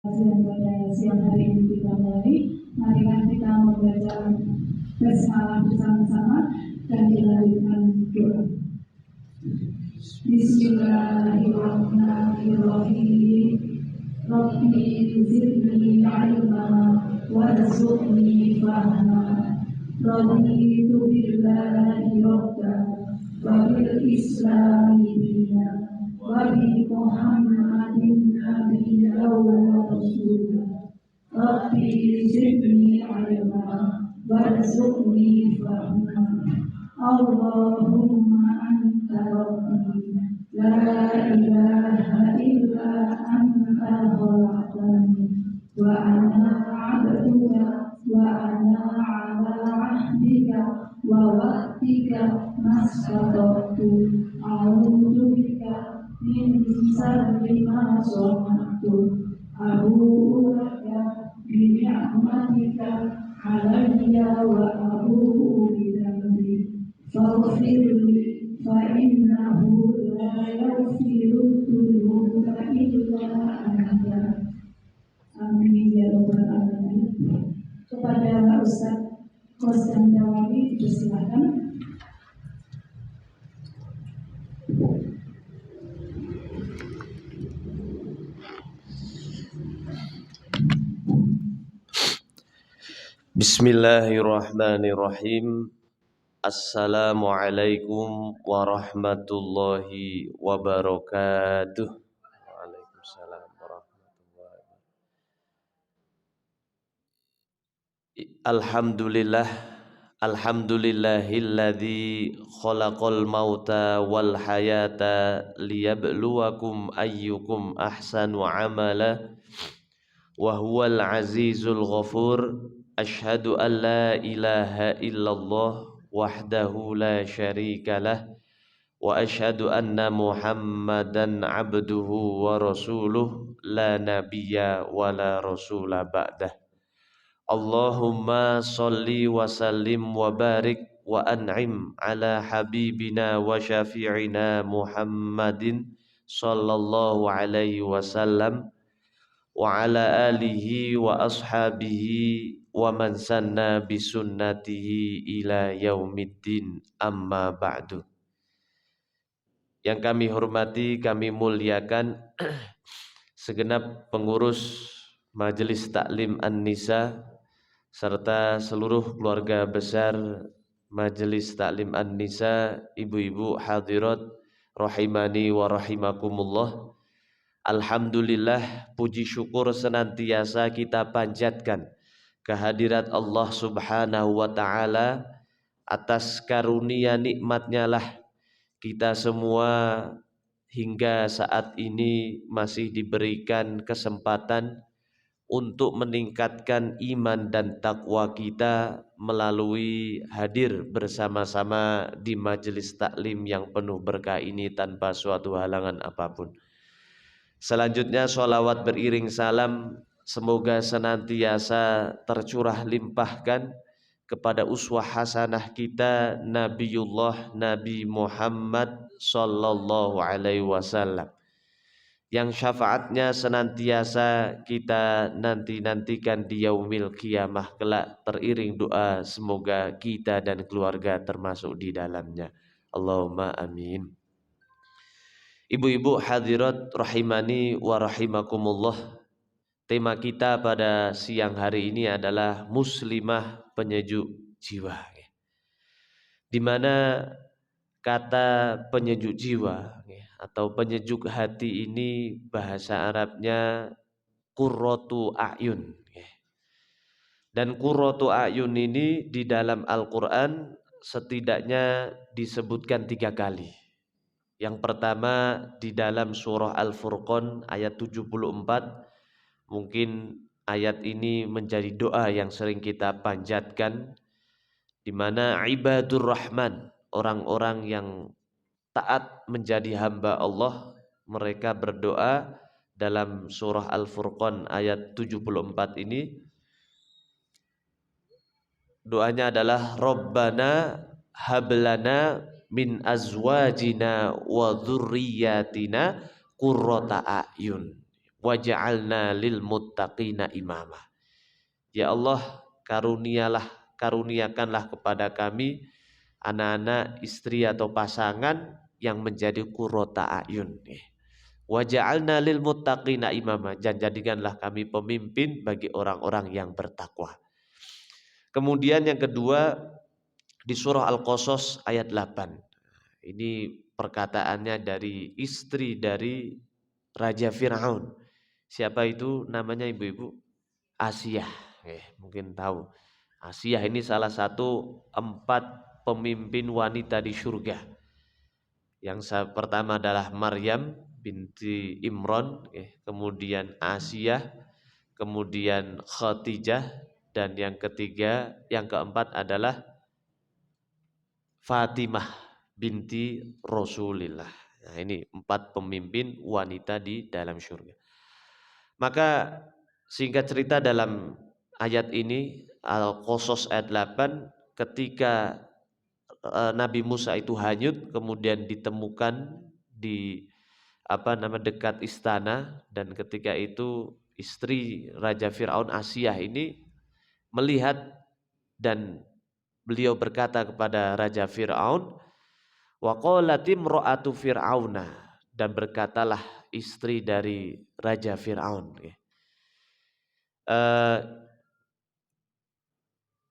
pada siang hari ini kita mulai. Mari kita membaca basmalah bersama-sama dan dilanjutkan doa. Bismillahirrahmanirrahim. Rabbi zidni ilma warzuqni fahma. Raditu billahi rabba wa bil islami dina wa bi Muhammadin nabiyyan wa rasulah. Rabbi zidni ilma warzuqni fahma. Allahumma anta rabbi la ilaha illa anta khalaqtani wa ana 'abduka wa ana 'ala 'ahdika wa wa'dika mastata'tu a'udzu bika min syarri ma sana'tu a'udzu bika bi ni'matika 'alayya wa a'udzu bi dhanbi faghfirli fa innahu la yaghfiru dzunuba illa anta. Amin ya rabbal alamin. Kepada Ustaz Qasdan Dawawi dipersilakan. Bismillahirrahmanirrahim. Assalamualaikum warahmatullahi wabarakatuh. Waalaikumsalam warahmatullahi wabarakatuh. Alhamdulillahilladzi khalaqal mauta wal hayata liyabluwakum ayyukum ahsanu amala wa huwal azizul ghafur. Asyhadu an la ilaha illallah wahdahu la syarikalah wa asyhadu anna Muhammadan abduhu wa rasuluh la nabiyya wa la rasula ba'dah. Allahumma sholli wa sallim wa barik wa an'im ala habibina wa syafi'ina Muhammadin sallallahu alaihi wasallam wa ala alihi wa ashabihi wa man sanna bisunnatihi ila yaumiddin, amma ba'du. Yang kami hormati, kami muliakan segenap pengurus Majelis Taklim An-Nisa serta seluruh keluarga besar Majelis Taklim An-Nisa, ibu-ibu hadirat rahimani wa rahimakumullah. Alhamdulillah, puji syukur senantiasa kita panjatkan kehadirat Allah Subhanahu wa ta'ala. Atas karunia nikmatnya lah kita semua hingga saat ini masih diberikan kesempatan untuk meningkatkan iman dan takwa kita melalui hadir bersama-sama di majelis taklim yang penuh berkah ini tanpa suatu halangan apapun. Selanjutnya sholawat beriring salam semoga senantiasa tercurah limpahkan kepada uswah hasanah kita Nabiullah Nabi Muhammad sallallahu alaihi wasallam, yang syafaatnya senantiasa kita nantikan di yaumil qiyamah kelak. Teriring doa semoga kita dan keluarga termasuk di dalamnya. Allahumma amin. Ibu-ibu hadirat rahimani wa rahimakumullah. Tema kita pada siang hari ini adalah muslimah penyejuk jiwa. Di mana kata penyejuk jiwa atau penyejuk hati ini bahasa Arabnya qurratu a'yun. Dan qurratu a'yun ini di dalam Al-Quran setidaknya disebutkan 3 kali. Yang pertama di dalam surah Al-Furqan ayat 74. Mungkin ayat ini menjadi doa yang sering kita panjatkan, di mana ibadur rahman, orang-orang yang taat menjadi hamba Allah, mereka berdoa dalam surah Al-Furqan ayat 74 ini. Doanya adalah Rabbana hablana min azwajina wa dzurriyyatina qurrata a'yun. waj'alna lil muttaqina imama. Ya Allah, karuniakanlah kepada kami anak-anak, istri atau pasangan yang menjadi qurrata a'yun. Waja'alna lil muttaqina imama, dan jadikanlah kami pemimpin bagi orang-orang yang bertakwa. Kemudian yang kedua di surah Al-Qasas ayat 8. Ini perkataannya dari istri dari Raja Fir'aun. Siapa itu namanya ibu-ibu? Asiyah. Mungkin tahu. Asiyah ini salah satu 4 pemimpin wanita di surga. Yang pertama adalah Maryam binti Imran, kemudian Asiyah, kemudian Khadijah, dan yang keempat adalah Fatimah binti Rasulillah. Nah, ini 4 pemimpin wanita di dalam surga. Maka singkat cerita dalam ayat ini Al-Qasas ayat 8, ketika Nabi Musa itu hanyut kemudian ditemukan di dekat istana, dan ketika itu istri Raja Fir'aun Asiyah ini melihat dan beliau berkata kepada Raja Fir'aun, wa qalat imra'atu fir'auna, dan berkatalah istri dari Raja Fir'aun,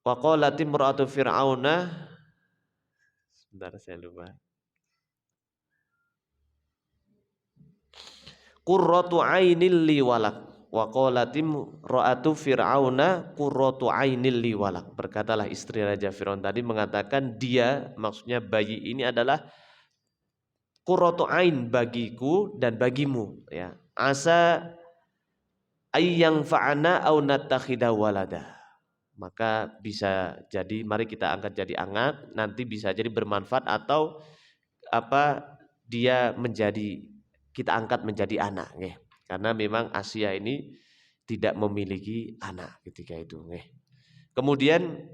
wa qalat imra'atu fir'auna, sebentar saya lupa, qurratu ainil li walak, wa qalatim ra'atu fir'auna qurratu ainil li walak. Berkatalah istri Raja Fir'aun tadi mengatakan, dia, maksudnya bayi ini adalah qurratu ain bagiku dan bagimu, ya. Asa ayyang fa'ana au nattakhidha walada. Maka bisa jadi mari kita angkat jadi anak, nanti bisa jadi bermanfaat atau dia kita angkat menjadi anak, karena memang Asia ini tidak memiliki anak ketika itu. Kemudian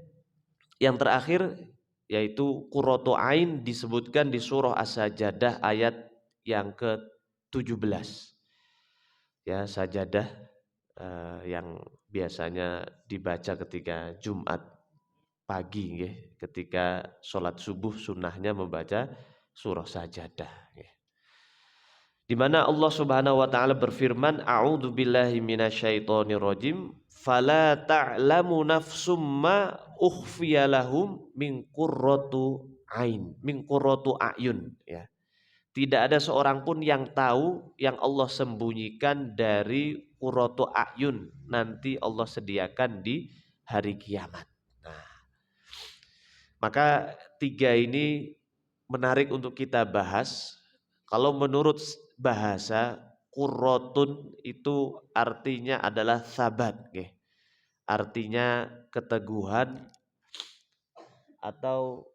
yang terakhir yaitu qurratu ain disebutkan di surah As-Sajdah ayat yang ke-17. Ya, sajadah yang biasanya dibaca ketika Jumat pagi, ketika sholat subuh sunnahnya membaca surah Sajadah. Di mana Allah Subhanahu wa taala berfirman, a'udzu billahi minasyaitonir rajim, fala ta'lamu nafsum ma ukhfiya lahum min qurratu a'yun, ya. Tidak ada seorang pun yang tahu yang Allah sembunyikan dari qurratu a'yun, nanti Allah sediakan di hari kiamat. Nah, maka 3 ini menarik untuk kita bahas. Kalau menurut bahasa, qurratun itu artinya adalah sabat, artinya keteguhan, atau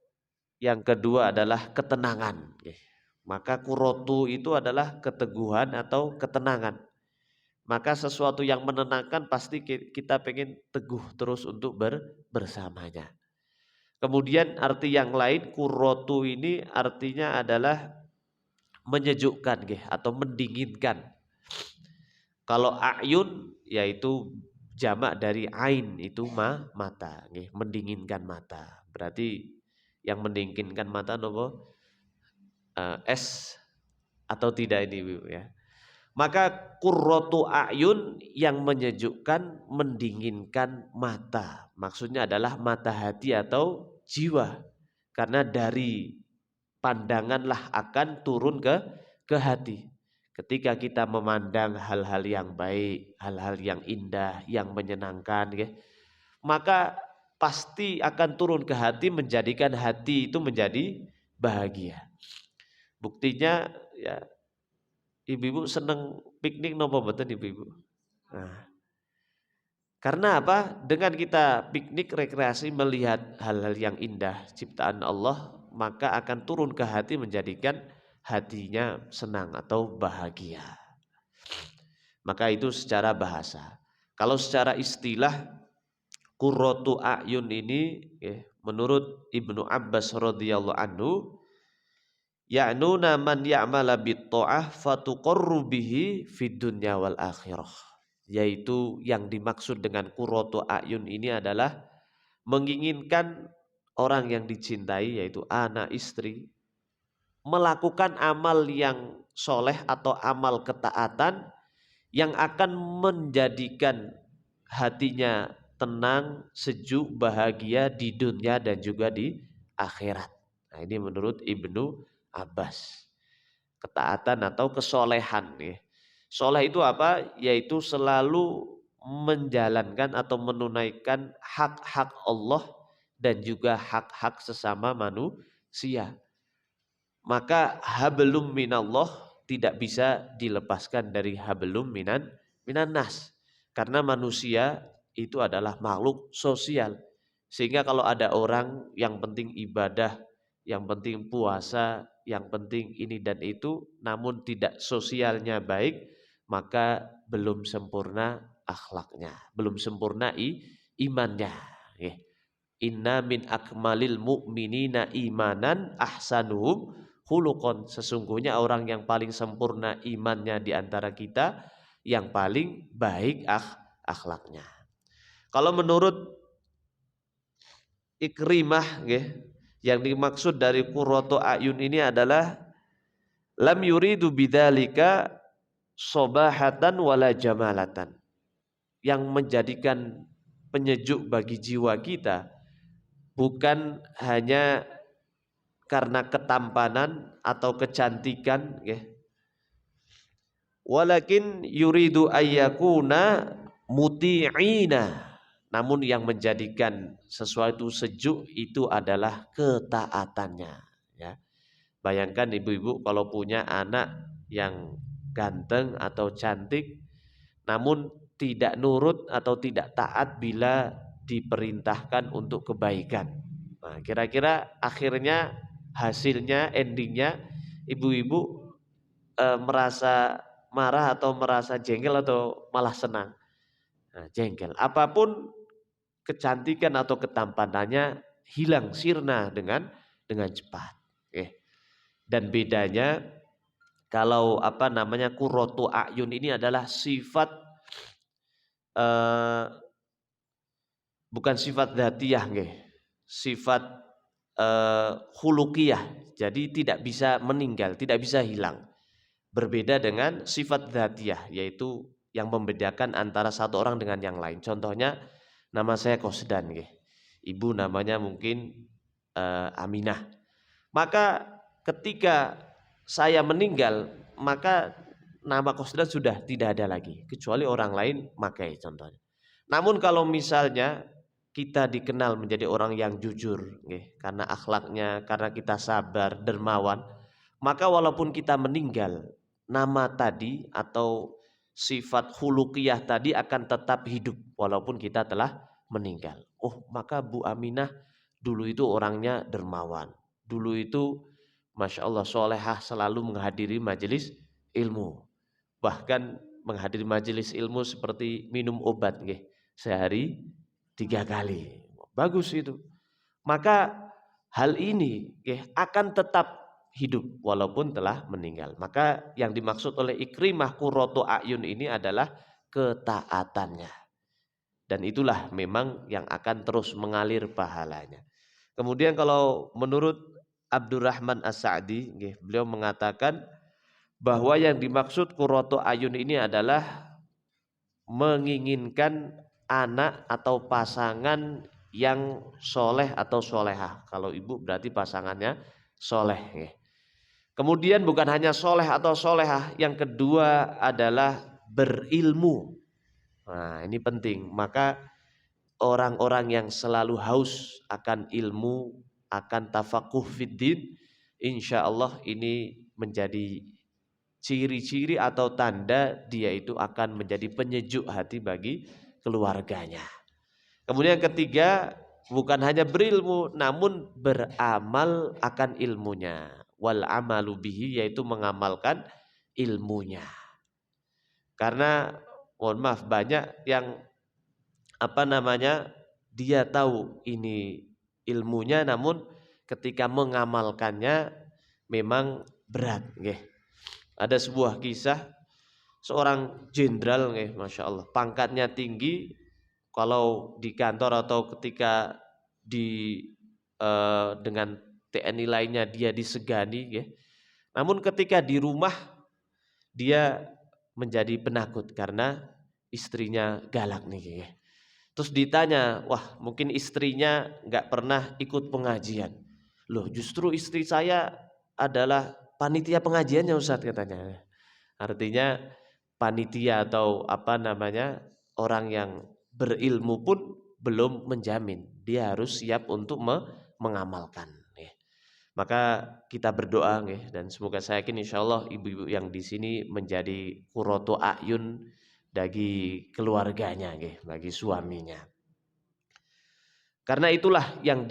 yang kedua adalah ketenangan. Maka qurratu itu adalah keteguhan atau ketenangan. Maka sesuatu yang menenangkan pasti kita pengen teguh terus untuk bersamanya. Kemudian arti yang lain, qurratu ini artinya adalah menyejukkan, atau mendinginkan. Kalau a'yun yaitu jamak dari ain, itu mata, mendinginkan mata. Berarti yang mendinginkan mata nopo? Es atau tidak ini, Bu, ya. Maka qurratu a'yun yang menyejukkan, mendinginkan mata. Maksudnya adalah mata hati atau jiwa. Karena dari pandanganlah akan turun ke hati. Ketika kita memandang hal-hal yang baik, hal-hal yang indah, yang menyenangkan, maka pasti akan turun ke hati, menjadikan hati itu menjadi bahagia. Buktinya, ya, ibu-ibu seneng piknik nopo mboten ibu-ibu? Nah, karena apa? Dengan kita piknik rekreasi melihat hal-hal yang indah ciptaan Allah, maka akan turun ke hati menjadikan hatinya senang atau bahagia. Maka itu secara bahasa. Kalau secara istilah, qurratu a'yun ini, menurut Ibnu Abbas radhiyallahu anhu, ya'nuna man ya'mala bit-tha'ah fatuqarru bihi fid dunya wal akhirah. Yaitu yang dimaksud dengan qurratu a'yun ini adalah menginginkan orang yang dicintai yaitu anak istri melakukan amal yang soleh atau amal ketaatan yang akan menjadikan hatinya tenang, sejuk, bahagia di dunia dan juga di akhirat. Nah, ini menurut Ibnu Abbas. Ketaatan atau kesolehan ya. Soleh itu apa? Yaitu selalu menjalankan atau menunaikan hak-hak Allah dan juga hak-hak sesama manusia. Maka hablum minallah tidak bisa dilepaskan dari hablum minan nas. Karena manusia itu adalah makhluk sosial. Sehingga kalau ada orang yang penting ibadah, yang penting puasa, yang penting ini dan itu, namun tidak sosialnya baik, maka belum sempurna akhlaknya, belum sempurna imannya. Inna min akmalil mu'minina imanan ahsanuhum khuluqan. Sesungguhnya orang yang paling sempurna imannya di antara kita, yang paling baik akhlaknya. Kalau menurut Ikrimah yang dimaksud dari qurratu a'yun ini adalah lam yuridu bidzalika sobahatan wala jamalatan. Yang menjadikan penyejuk bagi jiwa kita bukan hanya karena ketampanan atau kecantikan walakin yuridu ayyakuna muti'ina, namun yang menjadikan sesuatu sejuk itu adalah ketaatannya ya. Bayangkan ibu-ibu kalau punya anak yang ganteng atau cantik namun tidak nurut atau tidak taat bila diperintahkan untuk kebaikan. Nah, kira-kira akhirnya hasilnya, endingnya ibu-ibu merasa marah atau merasa jengkel atau malah senang. Nah, jengkel. Apapun kecantikan atau ketampanannya hilang sirna dengan cepat. Dan bedanya kalau qurratu a'yun ini adalah sifat bukan sifat dzatiyah sifat khuluqiyah. Jadi tidak bisa meninggal, tidak bisa hilang. Berbeda dengan sifat dzatiyah, yaitu yang membedakan antara satu orang dengan yang lain. Contohnya, nama saya Kosdan ibu namanya mungkin Aminah. Maka ketika saya meninggal, maka nama Kosdan sudah tidak ada lagi, kecuali orang lain pakai contohnya. Namun kalau misalnya kita dikenal menjadi orang yang jujur karena akhlaknya, karena kita sabar, dermawan, maka walaupun kita meninggal, nama tadi atau sifat khuluqiyah tadi akan tetap hidup walaupun kita telah meninggal. Oh, maka Bu Aminah dulu itu orangnya dermawan, dulu itu Masya Allah solehah, selalu menghadiri majelis ilmu, bahkan menghadiri majelis ilmu seperti minum obat sehari 3 kali. Bagus itu. Maka hal ini akan tetap hidup walaupun telah meninggal. Maka yang dimaksud oleh Ikrimah qurratu a'yun ini adalah ketaatannya. Dan itulah memang yang akan terus mengalir pahalanya. Kemudian kalau menurut Abdurrahman As-Sa'di, beliau mengatakan bahwa yang dimaksud qurratu a'yun ini adalah menginginkan anak atau pasangan yang soleh atau solehah. Kalau ibu berarti pasangannya soleh. Kemudian bukan hanya soleh atau solehah, yang kedua adalah berilmu. Nah, ini penting. Maka orang-orang yang selalu haus akan ilmu, akan tafakuh fiddin, insya Allah ini menjadi ciri-ciri atau tanda dia itu akan menjadi penyejuk hati bagi keluarganya. Kemudian yang ketiga, bukan hanya berilmu namun beramal akan ilmunya. Wal amalu bihi, yaitu mengamalkan ilmunya. Karena mohon maaf, banyak yang dia tahu ini ilmunya, namun ketika mengamalkannya memang berat nggih. Ada sebuah kisah seorang jenderal nggih, Masya Allah, pangkatnya tinggi, kalau di kantor atau ketika di dengan TNI lainnya dia disegani nggih. Namun ketika di rumah dia menjadi penakut karena istrinya galak nih nggih. Terus ditanya, wah mungkin istrinya nggak pernah ikut pengajian. Loh justru istri saya adalah panitia pengajiannya Ustadz katanya. Artinya panitia atau apa namanya orang yang berilmu pun belum menjamin dia harus siap untuk mengamalkan. Maka kita berdoa dan semoga saya yakin insya Allah ibu-ibu yang di sini menjadi qurratu a'yun bagi keluarganya, bagi suaminya. Karena itulah yang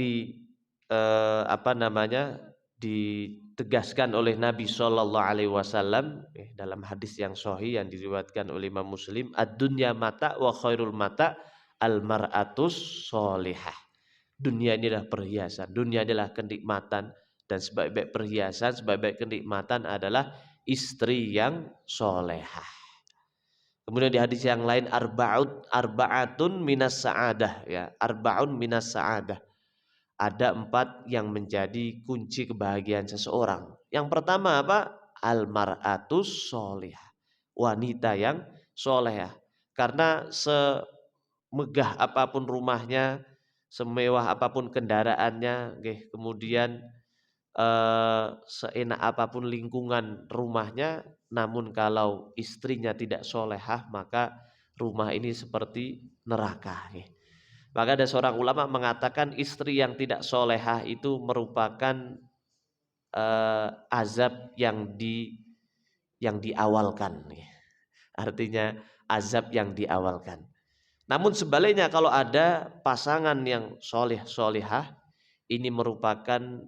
ditegaskan oleh Nabi Shallallahu Alaihi Wasallam dalam hadis yang sahih yang diriwayatkan oleh Imam Muslim, ad-dunya mata wa khairul mata al-mar'atus sholihah. Dunia ini adalah perhiasan, dunia adalah kenikmatan, dan sebaik-baik perhiasan, sebaik-baik kenikmatan adalah istri yang solehah. Kemudian di hadis yang lain, arba'atun minas sa'adah, ya, arba'un minas sa'adah. Ada 4 yang menjadi kunci kebahagiaan seseorang. Yang pertama apa? Al-mar'atus solihah, wanita yang solehah. Karena semegah apapun rumahnya, semewah apapun kendaraannya, kemudian seenak apapun lingkungan rumahnya, namun kalau istrinya tidak solehah maka rumah ini seperti neraka. Maka ada seorang ulama mengatakan istri yang tidak solehah itu merupakan azab yang diawalkan. Artinya azab yang diawalkan. Namun sebaliknya kalau ada pasangan yang solehah, ini merupakan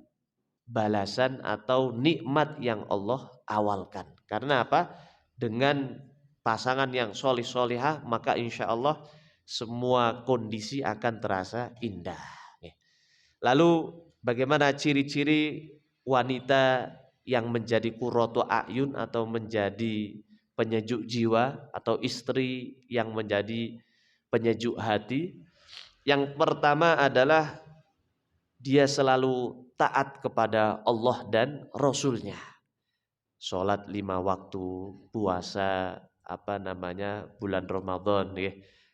balasan atau nikmat yang Allah awalkan. Karena apa? Dengan pasangan yang solihah maka insya Allah semua kondisi akan terasa indah. Lalu bagaimana ciri-ciri wanita yang menjadi qurratu a'yun atau menjadi penyejuk jiwa atau istri yang menjadi penyejuk hati? Yang pertama adalah dia selalu taat kepada Allah dan Rasulnya. Sholat 5 waktu, puasa bulan Ramadan.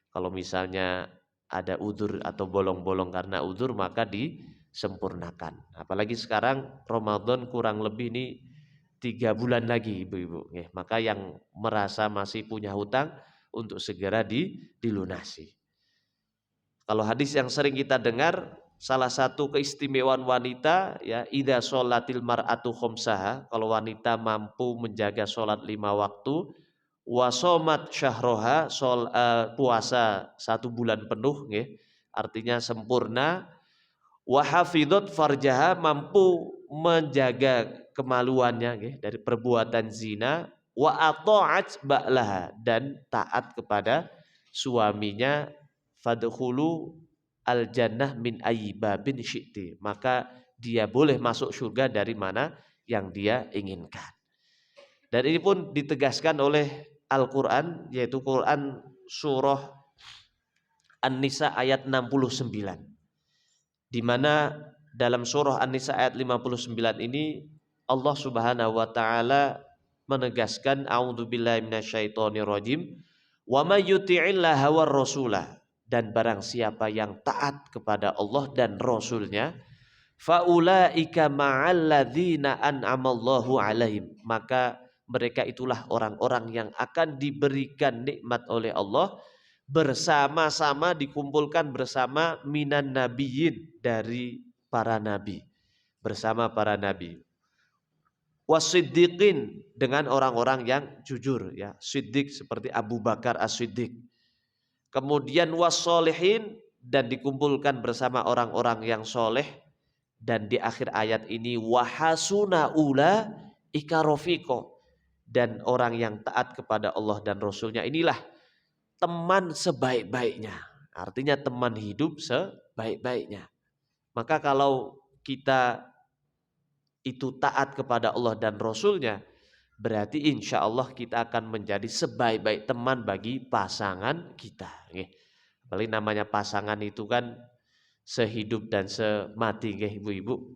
Kalau misalnya ada udzur atau bolong-bolong karena udzur maka disempurnakan. Apalagi sekarang Ramadan kurang lebih nih 3 bulan lagi ibu-ibu. Maka yang merasa masih punya hutang untuk segera dilunasi. Kalau hadis yang sering kita dengar, salah satu keistimewaan wanita, ya, idza sholatil mar'atu khamsaha, kalau wanita mampu menjaga sholat 5 waktu, wa shomat syahroha, puasa 1 bulan penuh, artinya sempurna, wa hafidhat farjaha, mampu menjaga kemaluannya dari perbuatan zina, wa ata'at ba'laha, dan taat kepada suaminya, fadkhulu al-jannah min ayyibabin syi'ti, maka dia boleh masuk surga dari mana yang dia inginkan. Dan ini pun ditegaskan oleh Al-Quran, yaitu Quran surah An-Nisa ayat 69, di mana dalam surah An-Nisa ayat 59 ini Allah Subhanahu wa taala menegaskan, a'udzubillahi minasyaitonirrajim, wa may yuti'illaha war rasulah, dan barang siapa yang taat kepada Allah dan Rasulnya, faulaika ma'alladzina an'amallahu alaihim, maka mereka itulah orang-orang yang akan diberikan nikmat oleh Allah, bersama-sama dikumpulkan bersama minan nabiyyin, dari para nabi, bersama para nabi, wasiddiqin, dengan orang-orang yang jujur, ya, siddiq seperti Abu Bakar as-Siddiq, kemudian wassolihin, dan dikumpulkan bersama orang-orang yang soleh, dan di akhir ayat ini wahasuna ulaika rafiqo, dan orang yang taat kepada Allah dan Rasulnya inilah teman sebaik-baiknya, artinya teman hidup sebaik-baiknya. Maka kalau kita itu taat kepada Allah dan Rasulnya, berarti insya Allah kita akan menjadi sebaik-baik teman bagi pasangan kita. Apalagi namanya pasangan itu kan sehidup dan semati, ibu-ibu.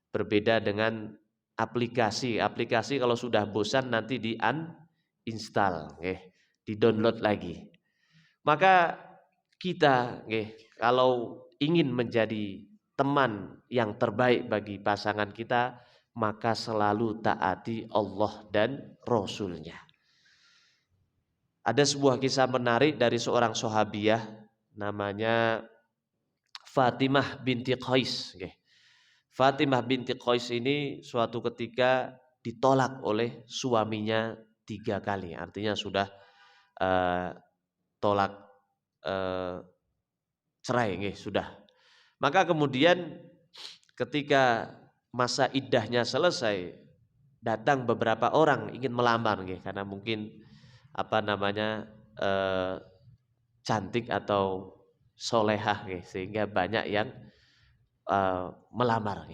Berbeda dengan aplikasi. Aplikasi kalau sudah bosan nanti di-uninstall, di-download lagi. Maka kita kalau ingin menjadi teman yang terbaik bagi pasangan kita, maka selalu taati Allah dan Rasulnya. Ada sebuah kisah menarik dari seorang sahabiah namanya Fatimah binti Qais. Fatimah binti Qais ini suatu ketika ditolak oleh suaminya 3 kali. Artinya sudah tolak cerai, sudah. Maka kemudian ketika masa iddahnya selesai, datang beberapa orang ingin melamar, karena mungkin cantik atau solehah, sehingga banyak yang melamar.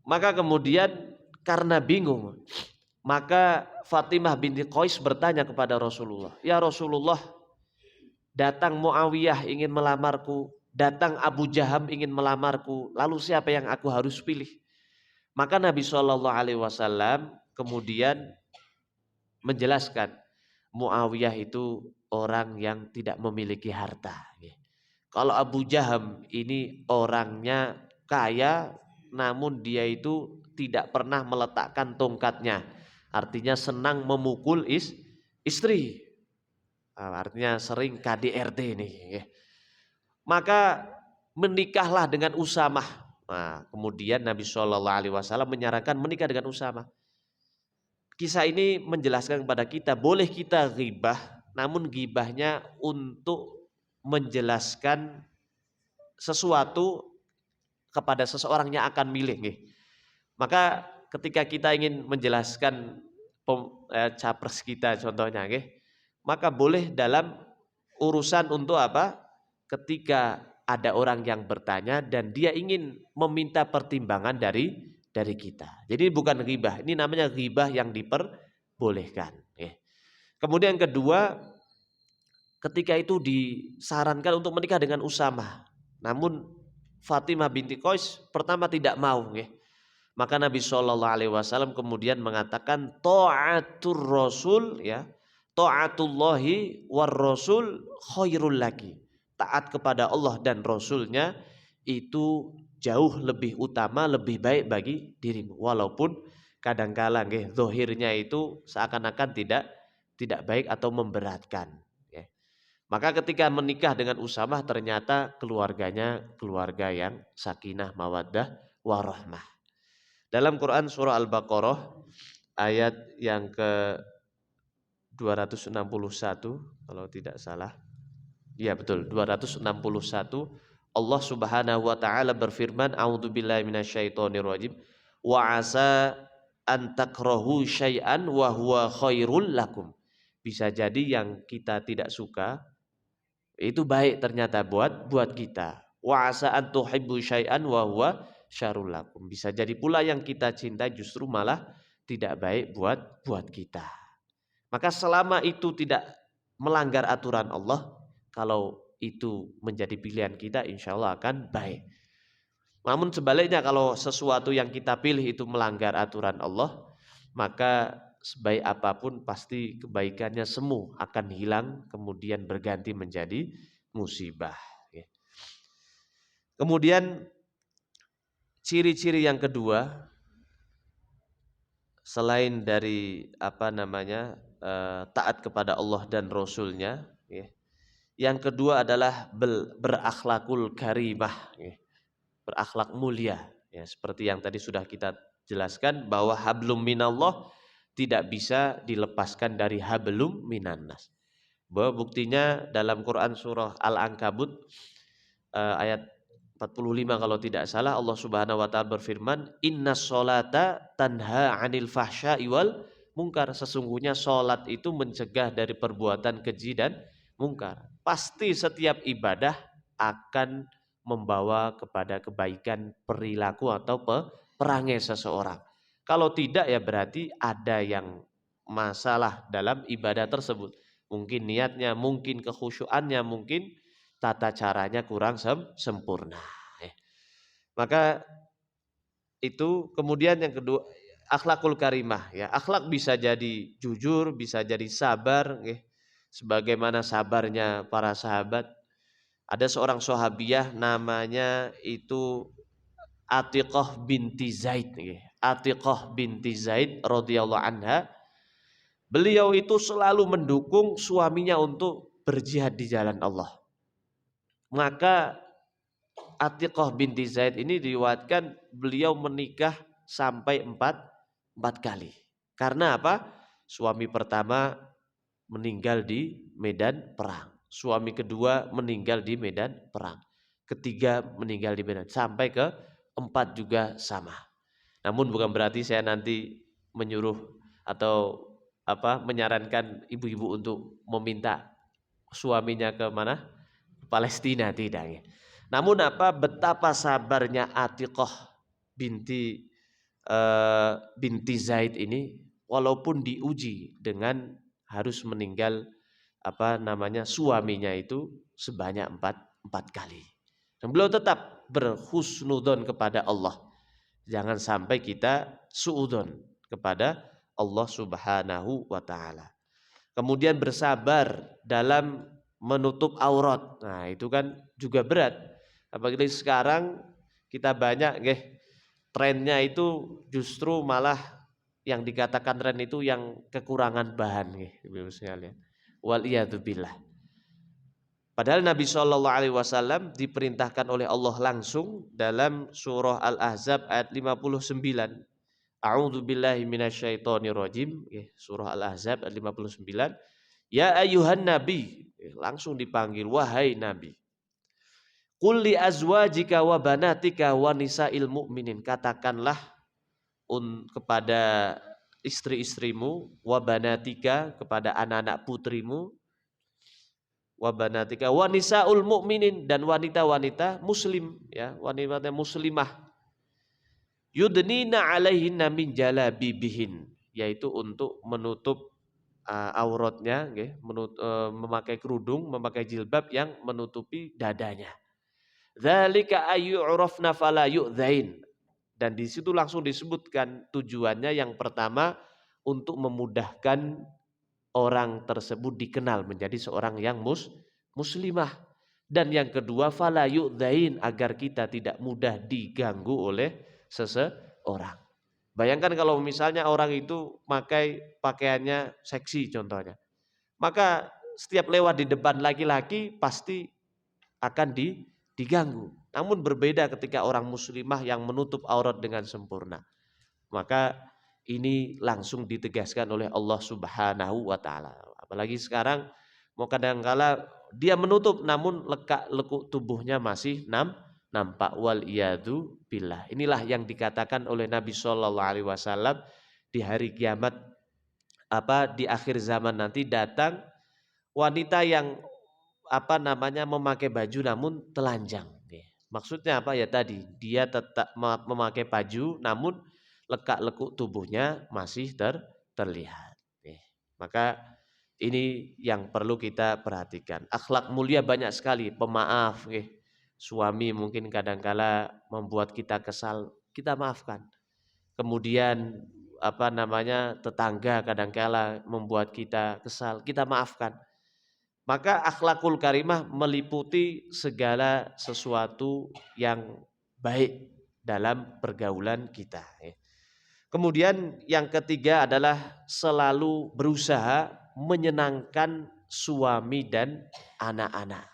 Maka kemudian karena bingung, maka Fatimah binti Qais bertanya kepada Rasulullah, "Ya Rasulullah, datang Muawiyah ingin melamarku, datang Abu Jaham ingin melamarku, lalu siapa yang aku harus pilih?" Maka Nabi SAW kemudian menjelaskan, Muawiyah itu orang yang tidak memiliki harta. Kalau Abu Jaham ini orangnya kaya, namun dia itu tidak pernah meletakkan tongkatnya. Artinya senang memukul istri. Artinya sering KDRT ini. Maka menikahlah dengan Usamah. Nah, kemudian Nabi SAW menyarankan menikah dengan Usamah. Kisah ini menjelaskan kepada kita, boleh kita ghibah, namun ghibahnya untuk menjelaskan sesuatu kepada seseorang yang akan milih. Maka ketika kita ingin menjelaskan capres kita contohnya, maka boleh dalam urusan untuk apa? Ketika ada orang yang bertanya dan dia ingin meminta pertimbangan dari kita. Jadi bukan ghibah, ini namanya ghibah yang diperbolehkan. Kemudian kedua, ketika itu disarankan untuk menikah dengan Usamah, namun Fatimah binti Qais pertama tidak mau. Maka Nabi SAW kemudian mengatakan, ta'atur Rasul, ta'atullahi war Rasul khairul laki. Taat kepada Allah dan Rasulnya itu jauh lebih utama, lebih baik bagi dirimu. Walaupun kadangkala zahirnya itu seakan-akan tidak baik atau memberatkan. Maka ketika menikah dengan Usamah, ternyata keluarganya keluarga yang sakinah, mawaddah, warahmah. Dalam Quran surah Al-Baqarah ayat yang ke 261 kalau tidak salah. Ya betul, 261. Allah Subhanahu wa taala berfirman, a'udzubillahi minasyaitonirrajim, wa asa an takrahu syai'an wa huwa khairul lakum. Bisa jadi yang kita tidak suka itu baik ternyata buat kita. Wa asa an tuhibbu syai'an wa huwa syarrul lakum. Bisa jadi pula yang kita cintai justru malah tidak baik buat kita. Maka selama itu tidak melanggar aturan Allah, kalau itu menjadi pilihan kita, insya Allah akan baik. Namun sebaliknya, kalau sesuatu yang kita pilih itu melanggar aturan Allah, maka sebaik apapun pasti kebaikannya semu akan hilang, kemudian berganti menjadi musibah. Kemudian ciri-ciri yang kedua, selain dari taat kepada Allah dan Rasulnya, yang kedua adalah berakhlakul karimah, berakhlak mulia. Seperti yang tadi sudah kita jelaskan, bahwa hablum minallah tidak bisa dilepaskan dari hablum minannas. Bahwa buktinya dalam Quran surah Al-Ankabut ayat 45 kalau tidak salah, Allah Subhanahu wa taala berfirman, innas sholata tanha 'anil fahsya'i wal munkar. Sesungguhnya salat itu mencegah dari perbuatan keji dan mungkar. Pasti setiap ibadah akan membawa kepada kebaikan perilaku atau perangai seseorang. Kalau tidak ya berarti ada yang masalah dalam ibadah tersebut. Mungkin niatnya, mungkin kekhusyuannya, mungkin tata caranya kurang sempurna. Maka itu kemudian yang kedua akhlakul karimah ya. Akhlak bisa jadi jujur, bisa jadi sabar ya. Sebagaimana sabarnya para sahabat. Ada seorang sahabiah namanya itu Atiqah binti Zaid ya. Atiqah binti Zaid radhiyallahu anha. Beliau itu selalu mendukung suaminya untuk berjihad di jalan Allah. Maka Atiqah binti Zaid ini diriwayatkan beliau menikah sampai empat kali. Karena apa? Suami pertama meninggal di medan perang. Suami kedua meninggal di medan perang. Ketiga meninggal di medan. Sampai ke 4 juga sama. Namun bukan berarti saya nanti menyuruh atau menyarankan ibu-ibu untuk meminta suaminya ke mana? Palestina, tidak ya. Namun betapa sabarnya Atiqah binti binti Zaid ini walaupun diuji dengan harus meninggal suaminya itu sebanyak empat kali. Dan beliau tetap berhusnudon kepada Allah. Jangan sampai kita suudon kepada Allah Subhanahu wa taala. Kemudian bersabar dalam menutup aurat. Nah, itu kan juga berat. Apalagi sekarang kita banyak trennya itu justru malah yang dikatakan tren itu yang kekurangan bahan Ibu sekalian. Wal iyadzubillah. Padahal Nabi Shallallahu Alaihi Wasallam diperintahkan oleh Allah langsung dalam surah Al-Ahzab ayat 59. A'udzu billahi minasyaitonir rajim. Surah Al-Ahzab ayat 59. Ya ayuhan nabi, langsung dipanggil wahai nabi. Qul li azwajika wa banatika wa nisa'il mu'minin. Katakanlah kepada istri-istrimu, wa banatika kepada anak-anak putrimu, wa banatika wa nisa'ul mu'minin dan wanita-wanita muslim ya, wanita muslimah. Yudnina 'alaihinna min jalabibihin, yaitu untuk menutup auratnya memakai kerudung, memakai jilbab yang menutupi dadanya. Dzalika ayyurafna fala yu'dzain. Dan di situ langsung disebutkan tujuannya yang pertama untuk memudahkan orang tersebut dikenal menjadi seorang yang muslimah. Dan yang kedua fala yu'dzain, agar kita tidak mudah diganggu oleh seseorang. Bayangkan kalau misalnya orang itu pakai pakaiannya seksi contohnya. Maka setiap lewat di depan laki-laki pasti akan diganggu. Namun berbeda ketika orang muslimah yang menutup aurat dengan sempurna. Maka ini langsung ditegaskan oleh Allah Subhanahu wa taala. Apalagi sekarang mau kadangkala dia menutup namun lekuk tubuhnya masih nampak, wal iyadu billah. Inilah yang dikatakan oleh Nabi Shallallahu Alaihi Wasallam di hari kiamat, di akhir zaman nanti datang wanita yang memakai baju namun telanjang. Maksudnya apa ya tadi? Dia tetap memakai baju namun lekuk tubuhnya masih terlihat. Maka ini yang perlu kita perhatikan. Akhlak mulia banyak sekali, pemaaf. Suami mungkin kadangkala membuat kita kesal, kita maafkan. Kemudian tetangga kadangkala membuat kita kesal, kita maafkan. Maka akhlakul karimah meliputi segala sesuatu yang baik dalam pergaulan kita. Kemudian yang ketiga adalah selalu berusaha menyenangkan suami dan anak-anak.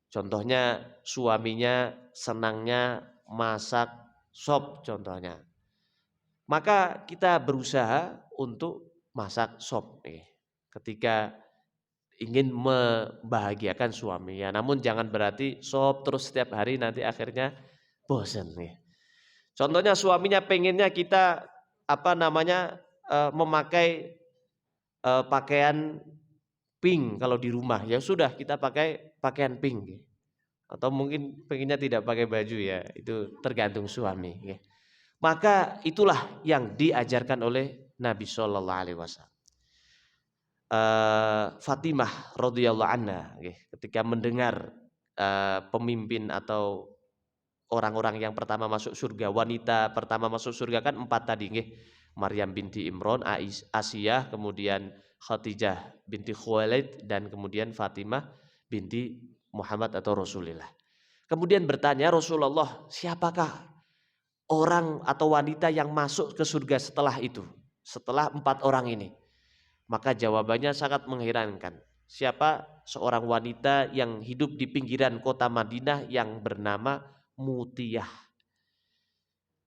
Contohnya suaminya senangnya masak sop contohnya. Maka kita berusaha untuk masak sop ketika ingin membahagiakan suami ya. Namun jangan berarti sop terus setiap hari nanti akhirnya bosan Contohnya suaminya pengennya kita memakai pakaian pink kalau di rumah, ya sudah kita pakai pakaian pink. Atau mungkin pengennya tidak pakai baju ya, itu tergantung suami. Maka itulah yang diajarkan oleh Nabi Shallallahu Alaihi Wasallam. Fatimah radhiyallahu anha ketika mendengar pemimpin atau orang-orang yang pertama masuk surga, wanita pertama masuk surga kan 4 tadi nggih. Maryam binti Imran, Asiyah, kemudian Khadijah binti Khuwailid, dan kemudian Fatimah binti Muhammad atau Rasulullah. Kemudian bertanya Rasulullah, siapakah orang atau wanita yang masuk ke surga setelah itu? Setelah 4 orang ini. Maka jawabannya sangat mengherankan. Siapa? Seorang wanita yang hidup di pinggiran kota Madinah yang bernama Mutiyah.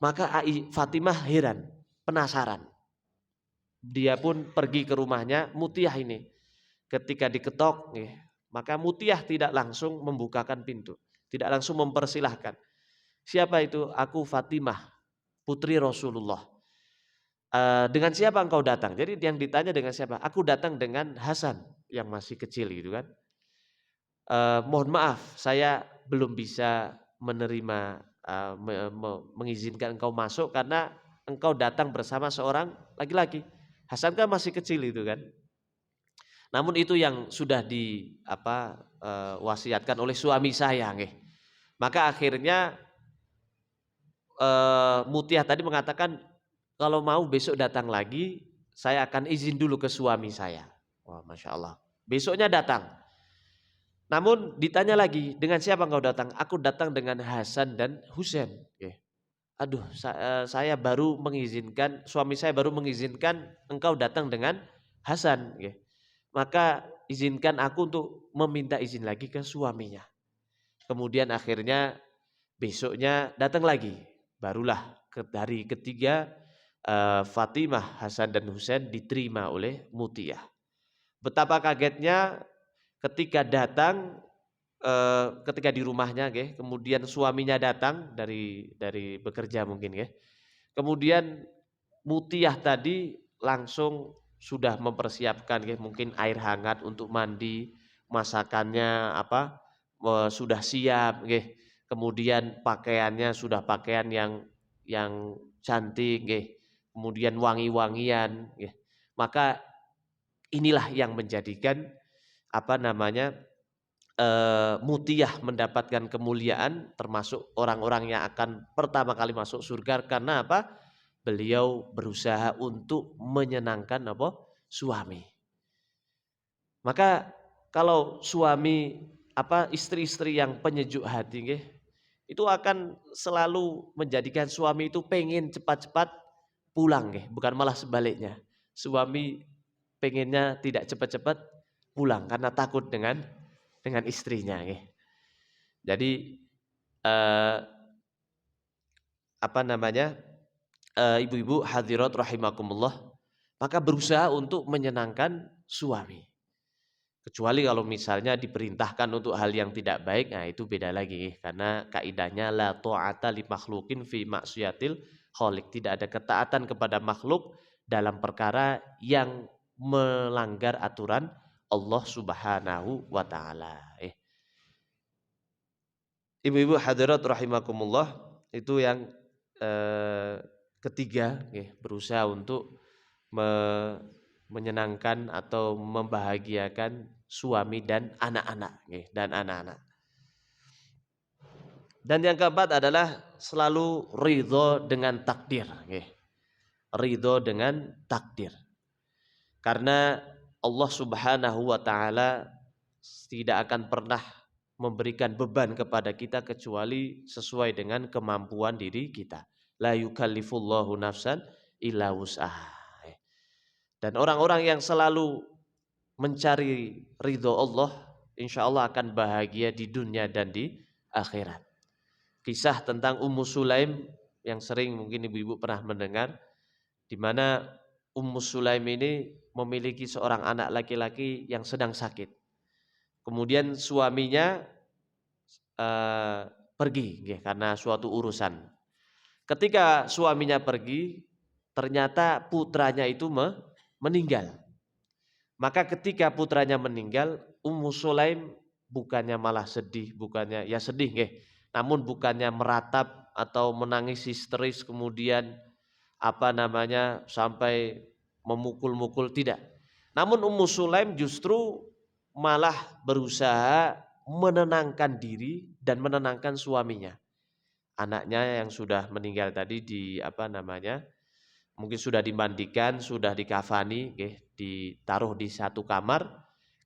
Maka Fatimah heran, penasaran. Dia pun pergi ke rumahnya Mutiyah ini. Ketika diketok, maka Mutiyah tidak langsung membukakan pintu, tidak langsung mempersilahkan. Siapa itu? Aku Fatimah, putri Rasulullah. Dengan siapa engkau datang? Jadi yang ditanya dengan siapa? Aku datang dengan Hasan yang masih kecil gitu kan. Mohon maaf, saya belum bisa menerima mengizinkan engkau masuk karena engkau datang bersama seorang laki-laki. Hasan kan masih kecil itu kan. Namun itu yang sudah wasiatkan oleh suami saya, nggih. Maka akhirnya Mutiyah tadi mengatakan, kalau mau besok datang lagi, saya akan izin dulu ke suami saya. Wah, Masya Allah. Besoknya datang. Namun ditanya lagi, dengan siapa engkau datang? Aku datang dengan Hasan dan Husain. Aduh, saya baru mengizinkan, suami saya baru mengizinkan engkau datang dengan Hasan. Maka izinkan aku untuk meminta izin lagi ke suaminya. Kemudian akhirnya besoknya datang lagi. Barulah hari ketiga Fatimah, Hasan dan Husain diterima oleh Mutiyah. Betapa kagetnya ketika datang, ketika di rumahnya, kemudian suaminya datang dari bekerja mungkin, kemudian Mutiyah tadi langsung sudah mempersiapkan, mungkin air hangat untuk mandi, masakannya sudah siap, kemudian pakaiannya sudah pakaian yang cantik, kemudian wangi-wangian, maka inilah yang menjadikan Mutiyah mendapatkan kemuliaan termasuk orang-orang yang akan pertama kali masuk surga. Karena apa? Beliau berusaha untuk menyenangkan suami. Maka kalau suami istri-istri yang penyejuk hati, itu akan selalu menjadikan suami itu pengen cepat-cepat pulang, bukan malah sebaliknya. Suami pengennya tidak cepat-cepat pulang karena takut dengan istrinya. Jadi ibu-ibu hadirat rahimakumullah, maka berusaha untuk menyenangkan suami. Kecuali kalau misalnya diperintahkan untuk hal yang tidak baik, nah itu beda lagi, karena kaidahnya la ta'ata li makhluqin fi maksiatil khaliq. Tidak ada ketaatan kepada makhluk dalam perkara yang melanggar aturan Allah Subhanahu wa taala. Ibu-ibu hadirat rahimakumullah, itu yang ketiga, berusaha untuk menyenangkan atau membahagiakan suami dan anak-anak, Dan yang keempat adalah selalu ridho dengan takdir, ridho dengan takdir. Karena Allah Subhanahu wa taala tidak akan pernah memberikan beban kepada kita kecuali sesuai dengan kemampuan diri kita. La yukallifullahu nafsan illa wus'aha. Dan orang-orang yang selalu mencari ridho Allah, insya Allah akan bahagia di dunia dan di akhirat. Kisah tentang Ummu Sulaim yang sering mungkin ibu-ibu pernah mendengar, di mana Ummu Sulaim ini memiliki seorang anak laki-laki yang sedang sakit. Kemudian suaminya pergi karena suatu urusan. Ketika suaminya pergi, ternyata putranya itu meninggal. Maka ketika putranya meninggal, Ummu Sulaim bukannya malah sedih, bukannya ya sedih, namun bukannya meratap atau menangis histeris kemudian sampai memukul-mukul, tidak. Namun Ummu Sulaim justru malah berusaha menenangkan diri dan menenangkan suaminya. Anaknya yang sudah meninggal tadi mungkin sudah dimandikan, sudah dikafani, ditaruh di satu kamar.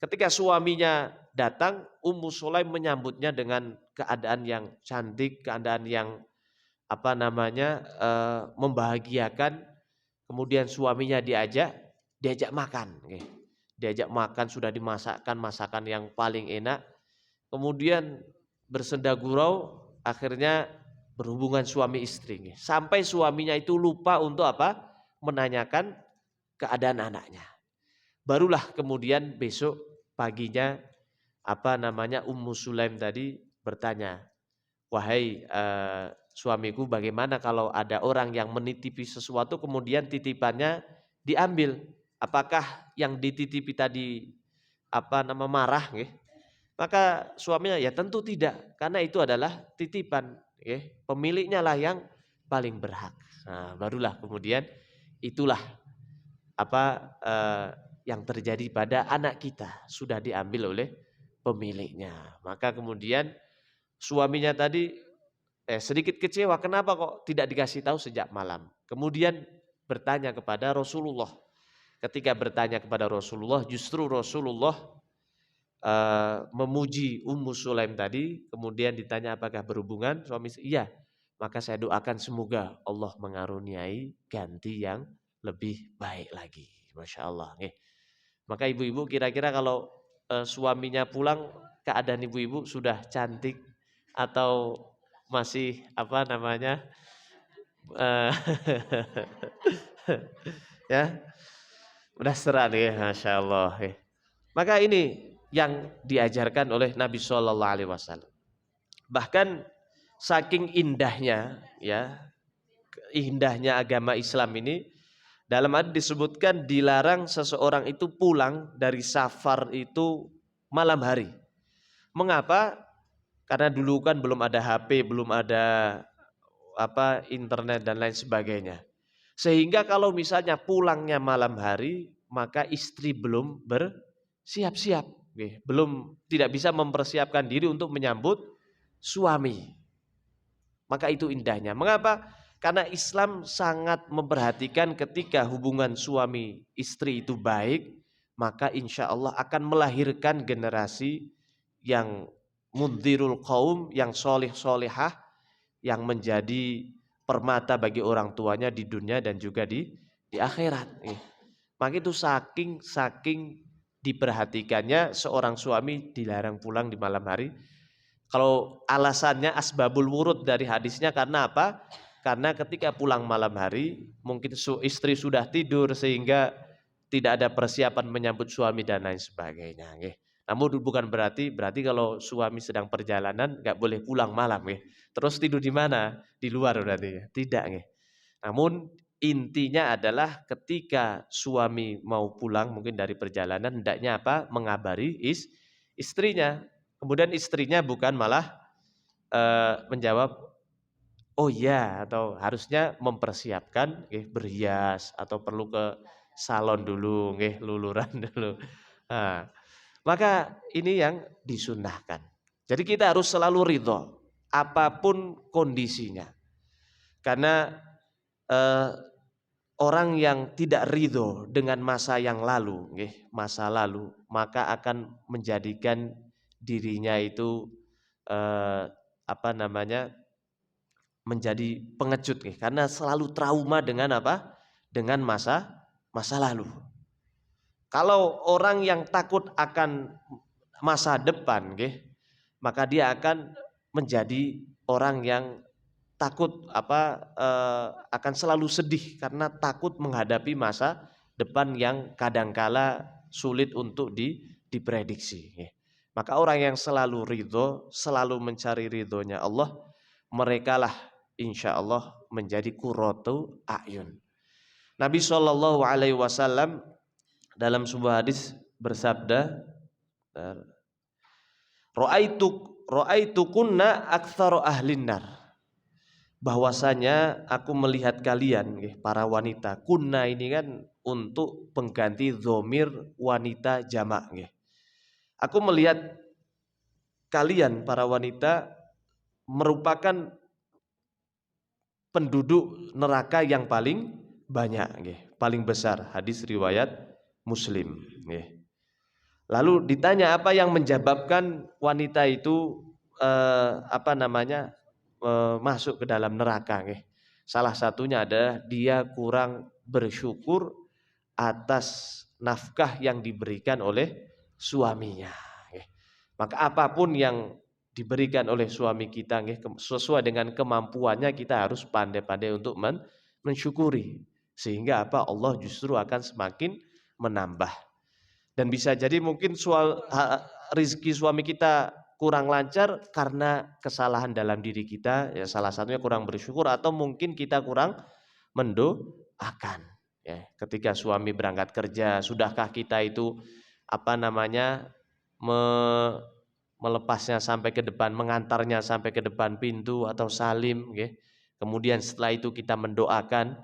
Ketika suaminya datang, Ummu Sulaim menyambutnya dengan keadaan yang cantik, keadaan yang membahagiakan. Kemudian suaminya diajak makan, diajak makan, sudah dimasakkan masakan yang paling enak. Kemudian bersenda gurau, akhirnya berhubungan suami istri, sampai suaminya itu lupa untuk menanyakan keadaan anaknya. Barulah kemudian besok paginya Ummu Sulaim tadi bertanya, wahai suamiku, bagaimana kalau ada orang yang menitipi sesuatu kemudian titipannya diambil? Apakah yang dititipi tadi marah? Maka suaminya, ya tentu tidak, karena itu adalah titipan, pemiliknya lah yang paling berhak. Nah, barulah kemudian itulah yang terjadi pada anak kita, sudah diambil oleh pemiliknya. Maka kemudian suaminya tadi sedikit kecewa, kenapa kok tidak dikasih tahu sejak malam. Kemudian bertanya kepada Rasulullah. Ketika bertanya kepada Rasulullah, justru Rasulullah memuji Ummu Sulaim tadi. Kemudian ditanya apakah berhubungan suami, iya. Maka saya doakan semoga Allah mengaruniai ganti yang lebih baik lagi. Masya Allah. Maka ibu-ibu kira-kira kalau suaminya pulang, keadaan ibu-ibu sudah cantik atau masih ya, udah serah nih, Masya Allah. Maka ini yang diajarkan oleh Nabi Shallallahu Alaihi Wasallam. Bahkan saking indahnya, indahnya agama Islam ini, dalam hadis disebutkan dilarang seseorang itu pulang dari safar itu malam hari. Mengapa? Karena dulu kan belum ada HP, belum ada internet dan lain sebagainya. Sehingga kalau misalnya pulangnya malam hari, maka istri belum bersiap-siap, belum, tidak bisa mempersiapkan diri untuk menyambut suami. Maka itu indahnya. Mengapa? Karena Islam sangat memperhatikan ketika hubungan suami istri itu baik, maka insya Allah akan melahirkan generasi yang mundhirul qaum, yang soleh-solehah, yang menjadi permata bagi orang tuanya di dunia dan juga di akhirat. Maka itu saking diperhatikannya seorang suami dilarang pulang di malam hari. Kalau alasannya asbabul wurud dari hadisnya karena apa? Karena ketika pulang malam hari mungkin istri sudah tidur sehingga tidak ada persiapan menyambut suami dan lain sebagainya. Namun bukan berarti kalau suami sedang perjalanan nggak boleh pulang malam. Terus tidur di mana? Di luar berarti. Tidak. Namun intinya adalah ketika suami mau pulang mungkin dari perjalanan, hendaknya mengabari istrinya. Kemudian istrinya bukan malah menjawab oh iya, atau harusnya mempersiapkan berhias atau perlu ke salon dulu, luluran dulu. Nah, maka ini yang disunnahkan. Jadi kita harus selalu ridho apapun kondisinya. Karena orang yang tidak ridho dengan masa yang lalu, masa lalu, maka akan menjadikan dirinya itu menjadi pengecut, karena selalu trauma dengan dengan masa lalu. Kalau orang yang takut akan masa depan, maka dia akan menjadi orang yang takut akan selalu sedih karena takut menghadapi masa depan yang kadangkala sulit untuk diprediksi. Maka orang yang selalu ridho, selalu mencari ridhonya Allah, merekalah insya Allah menjadi qurratu a'yun. Nabi Shallallahu Alaihi Wasallam dalam sebuah hadis bersabda, Ra'aitu kunna aktsara ahlin nar. bahwasanya aku melihat kalian para wanita. Kunna ini kan untuk pengganti dhamir wanita jamak nggih. Aku melihat kalian para wanita merupakan penduduk neraka yang paling banyak nggih, paling besar. Hadis riwayat Muslim nggih. Lalu ditanya apa yang menyebabkan wanita itu masuk ke dalam neraka nggih. Salah satunya adalah dia kurang bersyukur atas nafkah yang diberikan oleh suaminya nggih. Maka apapun yang diberikan oleh suami kita nggih, sesuai dengan kemampuannya kita harus pandai-pandai untuk mensyukuri. Sehingga apa? Allah justru akan semakin menambah. Dan bisa jadi mungkin rizki suami kita kurang lancar karena kesalahan dalam diri kita, ya salah satunya kurang bersyukur atau mungkin kita kurang mendoakan. Ya, ketika suami berangkat kerja, sudahkah kita itu melepasnya sampai ke depan, mengantarnya sampai ke depan pintu atau salim, ya. Kemudian setelah itu kita mendoakan,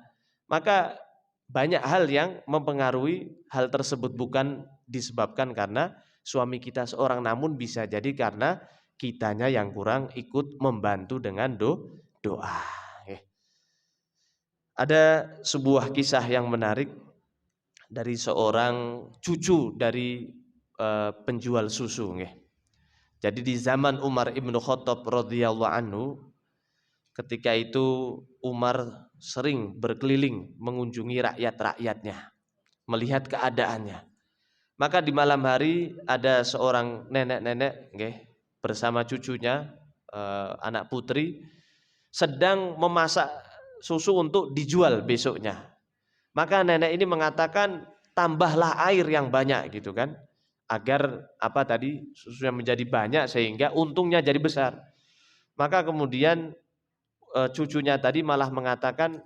maka banyak hal yang mempengaruhi hal tersebut, bukan disebabkan karena suami kita seorang, namun bisa jadi karena kitanya yang kurang ikut membantu dengan doa. Ada sebuah kisah yang menarik dari seorang cucu dari penjual susu. Jadi di zaman Umar ibnu Khattab radhiyallahu anhu, ketika itu Umar sering berkeliling mengunjungi rakyat-rakyatnya, melihat keadaannya. Maka di malam hari ada seorang nenek-nenek bersama cucunya, anak putri, sedang memasak susu untuk dijual besoknya. Maka nenek ini mengatakan, tambahlah air yang banyak gitu kan, agar susunya menjadi banyak sehingga untungnya jadi besar. Maka kemudian cucunya tadi malah mengatakan,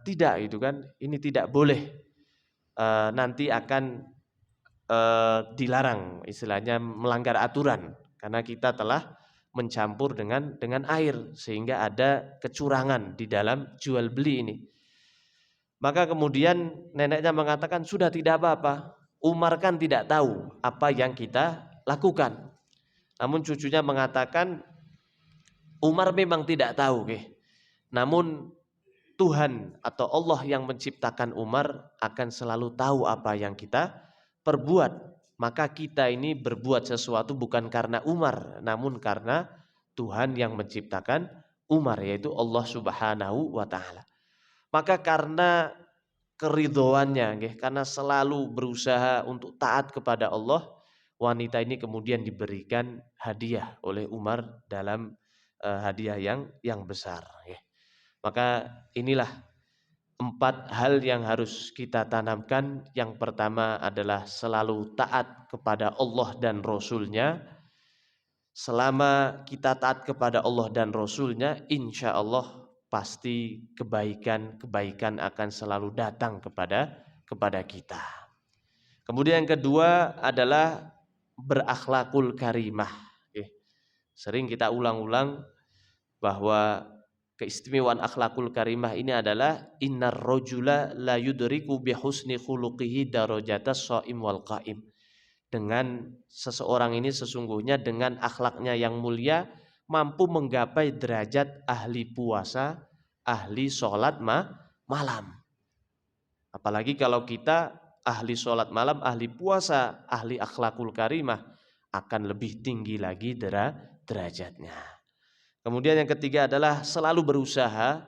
tidak gitu kan, ini tidak boleh, nanti akan dilarang, istilahnya melanggar aturan karena kita telah mencampur dengan air sehingga ada kecurangan di dalam jual beli ini. Maka kemudian neneknya mengatakan, sudah tidak apa-apa, Umar kan tidak tahu apa yang kita lakukan. Namun cucunya mengatakan, Umar memang tidak tahu, namun Tuhan atau Allah yang menciptakan Umar akan selalu tahu apa yang kita perbuat. Maka kita ini berbuat sesuatu bukan karena Umar, namun karena Tuhan yang menciptakan Umar, yaitu Allah Subhanahu wa ta'ala. Maka karena keridhoannya, karena selalu berusaha untuk taat kepada Allah, wanita ini kemudian diberikan hadiah oleh Umar dalam hadiah yang besar. Maka inilah 4 hal yang harus kita tanamkan. Yang pertama adalah selalu taat kepada Allah dan Rasulnya. Selama kita taat kepada Allah dan Rasulnya, insya Allah pasti kebaikan akan selalu datang kepada kita. Kemudian yang kedua adalah berakhlakul karimah. Sering kita ulang-ulang bahwa keistimewaan akhlakul karimah ini adalah innar rajula la yudriku bihusni khuluqihi darajatas shaim wal qaim. Dengan seseorang ini sesungguhnya dengan akhlaknya yang mulia mampu menggapai derajat ahli puasa, ahli sholat malam. Apalagi kalau kita ahli sholat malam, ahli puasa, ahli akhlakul karimah, akan lebih tinggi lagi derajatnya. Kemudian yang ketiga adalah selalu berusaha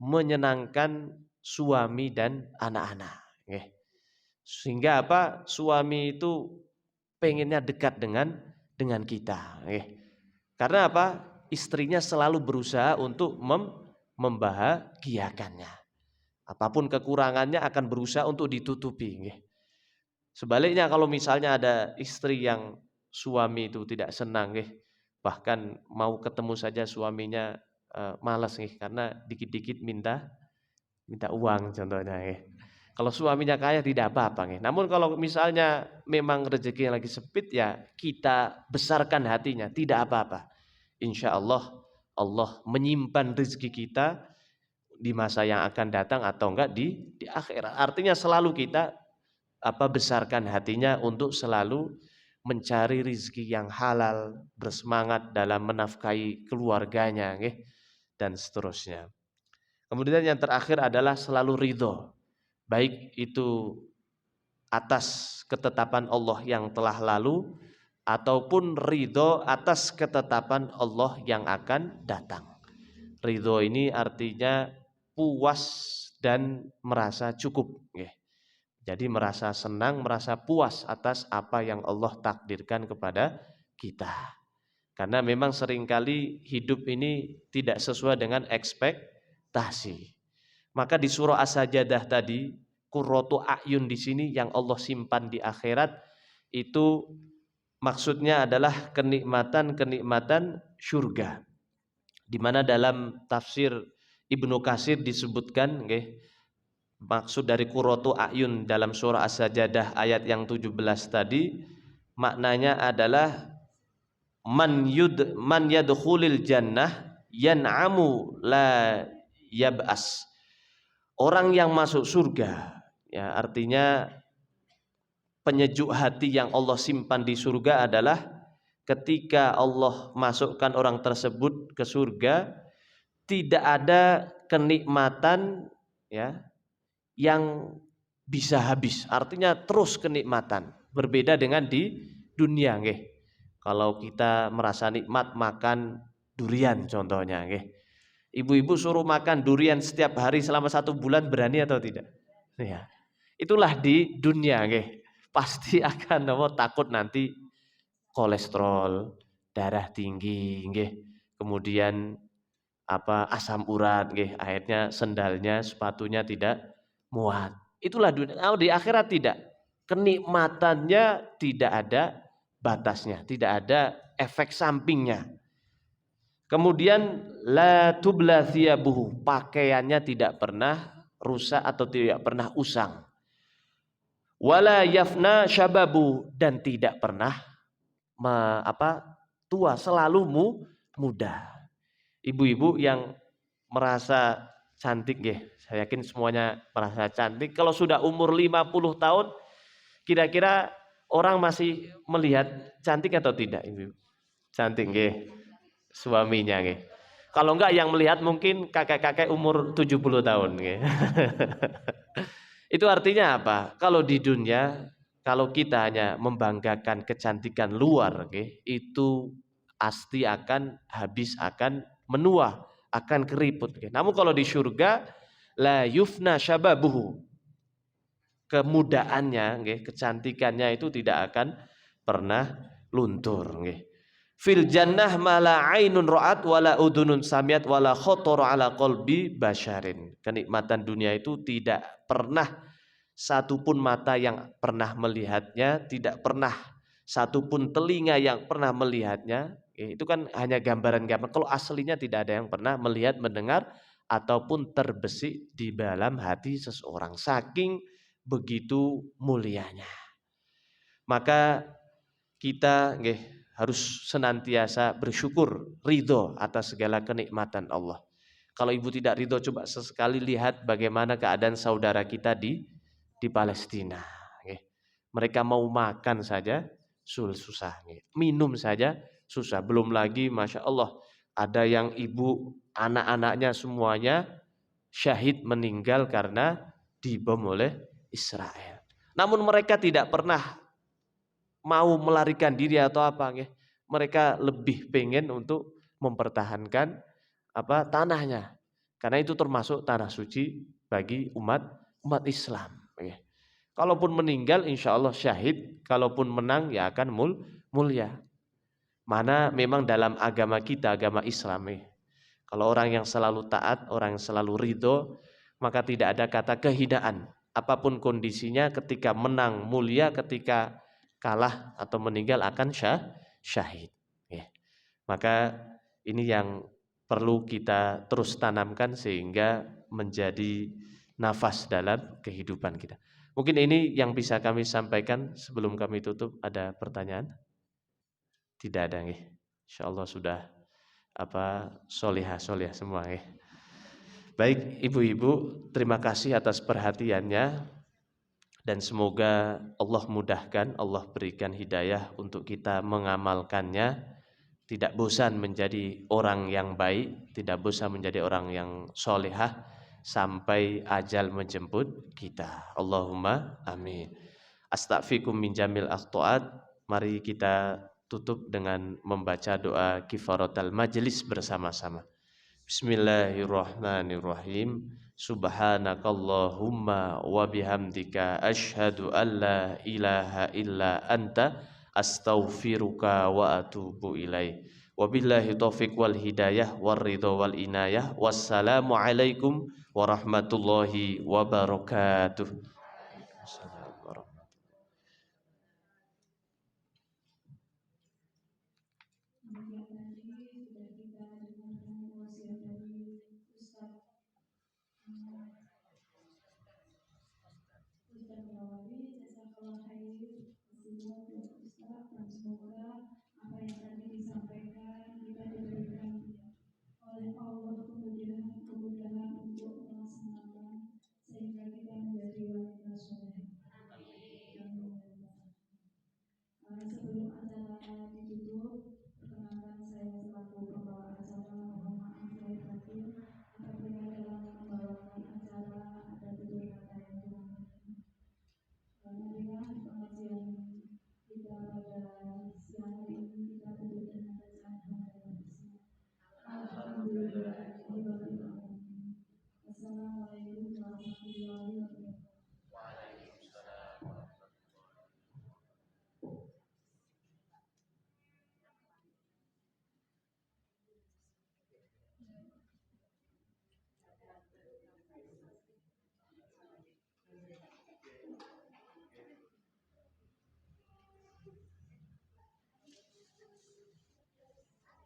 menyenangkan suami dan anak-anak. Sehingga suami itu pengennya dekat dengan kita. Karena istrinya selalu berusaha untuk membahagiakannya. Apapun kekurangannya akan berusaha untuk ditutupi. Sebaliknya kalau misalnya ada istri yang suami itu tidak senang, bahkan mau ketemu saja suaminya malas, karena dikit-dikit minta uang contohnya. Kalau suaminya kaya tidak apa-apa. Namun kalau misalnya memang rezekinya lagi sempit, ya kita besarkan hatinya, tidak apa-apa. Insya Allah Allah menyimpan rezeki kita di masa yang akan datang atau enggak di akhirat. Artinya selalu kita besarkan hatinya untuk selalu mencari rezeki yang halal, bersemangat dalam menafkahi keluarganya, dan seterusnya. Kemudian yang terakhir adalah selalu ridho, baik itu atas ketetapan Allah yang telah lalu ataupun ridho atas ketetapan Allah yang akan datang. Ridho ini artinya puas dan merasa cukup. Jadi merasa senang, merasa puas atas apa yang Allah takdirkan kepada kita. Karena memang seringkali hidup ini tidak sesuai dengan ekspektasi. Maka di surah As-Sajdah tadi, qurratu a'yun di sini yang Allah simpan di akhirat itu maksudnya adalah kenikmatan-kenikmatan surga. Di mana dalam tafsir Ibnu Katsir disebutkan, maksud dari qurratu a'yun dalam surah As-Sajdah ayat yang 17 tadi maknanya adalah man yadkhulil jannah yan'amu la yab'as. Orang yang masuk surga, ya artinya penyejuk hati yang Allah simpan di surga adalah ketika Allah masukkan orang tersebut ke surga, tidak ada kenikmatan ya yang bisa habis. Artinya terus kenikmatan. Berbeda dengan di dunia, Kalau kita merasa nikmat makan durian contohnya, Ibu-ibu suruh makan durian setiap hari selama 1 bulan, berani atau tidak? Ya. Itulah di dunia, pasti akan takut nanti kolesterol, darah tinggi, kemudian asam urat, akhirnya sendalnya, sepatunya tidak muat. Itulah dunia. Di akhirat tidak. Kenikmatannya tidak ada batasnya, tidak ada efek sampingnya. Kemudian la tubla thiyabuhu, pakaiannya tidak pernah rusak atau tidak pernah usang. Wala yafna syababu, dan tidak pernah tua, selalu muda. Ibu-ibu yang merasa cantik, saya yakin semuanya merasa cantik. Kalau sudah umur 50 tahun, kira-kira orang masih melihat cantik atau tidak, Ibu? Cantik, suaminya, Kalau enggak yang melihat mungkin kakek-kakek umur 70 tahun, Itu artinya apa? Kalau di dunia, kalau kita hanya membanggakan kecantikan luar, itu pasti akan habis, akan menua, akan keriput. Namun kalau di surga, la yufna syababuhu, kemudaannya, kecantikannya itu tidak akan pernah luntur. Fil jannah mala ainun ra'at wala udunun samiat wala khatara ala qalbi basyarin. Kenikmatan dunia itu tidak pernah satupun mata yang pernah melihatnya, tidak pernah satupun telinga yang pernah melihatnya. Itu kan hanya gambaran-gambaran. Kalau aslinya tidak ada yang pernah melihat, mendengar ataupun terbesit di dalam hati seseorang, saking begitu mulianya. Maka kita harus senantiasa bersyukur, ridho atas segala kenikmatan Allah. Kalau ibu tidak ridho, coba sesekali lihat bagaimana keadaan saudara kita di Palestina. Mereka mau makan saja susah, minum saja susah. Belum lagi, masya Allah, ada yang ibu, anak-anaknya semuanya syahid, meninggal karena dibom oleh Israel. Namun mereka tidak pernah mau melarikan diri atau apa, mereka lebih pengen untuk mempertahankan tanahnya, karena itu termasuk tanah suci bagi umat Islam. Kalaupun meninggal insya Allah syahid, kalaupun menang ya akan mulia. Mana memang dalam agama kita, agama Islam, kalau orang yang selalu taat, orang yang selalu ridho, maka tidak ada kata kehinaan. Apapun kondisinya, ketika menang mulia, ketika kalah atau meninggal akan syahid. Maka ini yang perlu kita terus tanamkan sehingga menjadi nafas dalam kehidupan kita. Mungkin ini yang bisa kami sampaikan sebelum kami tutup. Ada pertanyaan? Tidak ada, insyaallah sudah solihah semua ya. Baik ibu-ibu, terima kasih atas perhatiannya dan semoga Allah mudahkan, Allah berikan hidayah untuk kita mengamalkannya, tidak bosan menjadi orang yang baik, tidak bosan menjadi orang yang solihah sampai ajal menjemput kita. Allahumma amin. Astaghfirukum min jamil akhtaat. Mari kita tutup dengan membaca doa kifaratul majlis bersama-sama. Bismillahirrahmanirrahim. Subhanakallahumma wa bihamdika asyhadu an la ilaha illa anta astaghfiruka wa atubu ilaik. Wabillahi taufiq wal hidayah war ridha wal inayah. Wassalamu alaikum warahmatullahi wabarakatuh. Kemudian tadi sudah kita dengarkan wasiat dari Ustaz Nawawi, jazakallah khair. Ustaz dan semoga